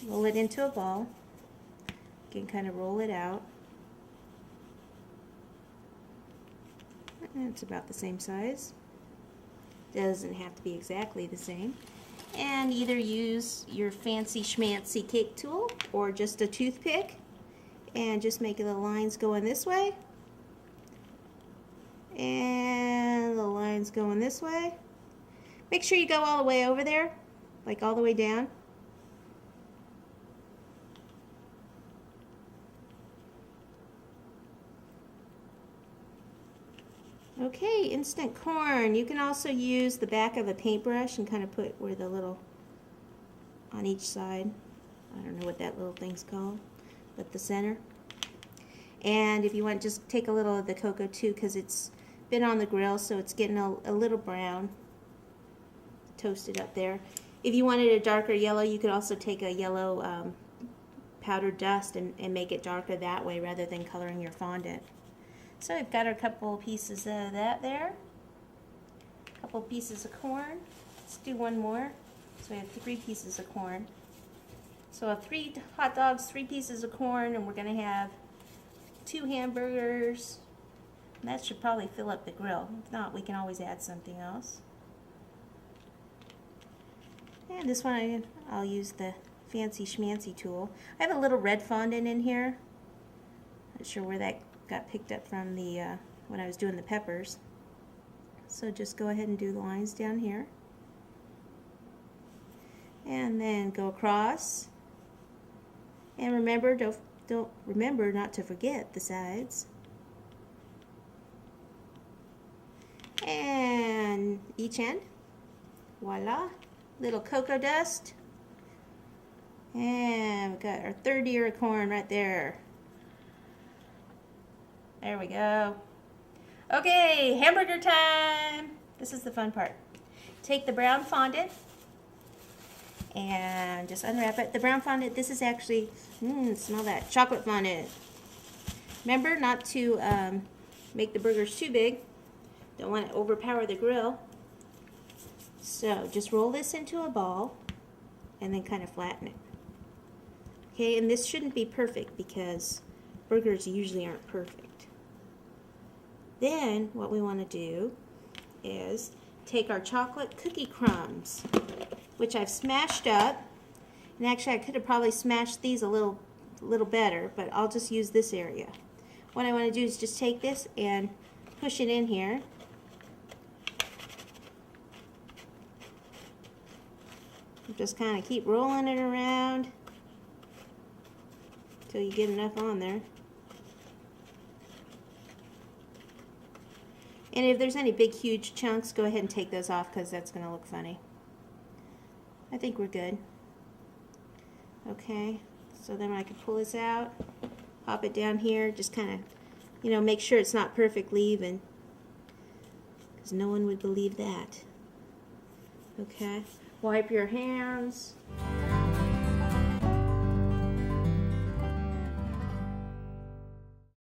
roll it into a ball. You can kind of roll it out. It's about the same size. Doesn't have to be exactly the same. And either use your fancy schmancy cake tool or just a toothpick and just make the lines going this way. And the lines going this way. Make sure you go all the way over there, like all the way down. Okay, instant corn. You can also use the back of a paintbrush and kind of put where the little, on each side. I don't know what that little thing's called, but the center. And if you want, just take a little of the cocoa too, because it's been on the grill, so it's getting a little brown. Toasted up there. If you wanted a darker yellow, you could also take a yellow powdered dust and make it darker that way rather than coloring your fondant. So we've got our couple pieces of that there. A couple pieces of corn. Let's do one more. So we have 3 pieces of corn. So I have 3 hot dogs, 3 pieces of corn, and we're going to have 2 hamburgers. And that should probably fill up the grill. If not, we can always add something else. And this one I'll use the fancy schmancy tool. I have a little red fondant in here. Not sure where that got picked up from the when I was doing the peppers. So just go ahead and do the lines down here. And then go across. And remember, don't remember not to forget the sides. And each end. Voila. Little cocoa dust. And we've got our 3rd ear of corn right there. There we go. Okay, hamburger time. This is the fun part. Take the brown fondant and just unwrap it. The brown fondant, this is actually, smell that, chocolate fondant. Remember not to make the burgers too big. Don't want to overpower the grill. So just roll this into a ball and then kind of flatten it. Okay, and this shouldn't be perfect because burgers usually aren't perfect. Then what we want to do is take our chocolate cookie crumbs, which I've smashed up. And actually I could have probably smashed these a little better, but I'll just use this area. What I want to do is just take this and push it in here. Just kind of keep rolling it around until you get enough on there. And if there's any big huge chunks, go ahead and take those off because that's going to look funny. I think we're good. Okay, so then I can pull this out, pop it down here, just kind of, you know, make sure it's not perfectly even because no one would believe that. Okay, wipe your hands.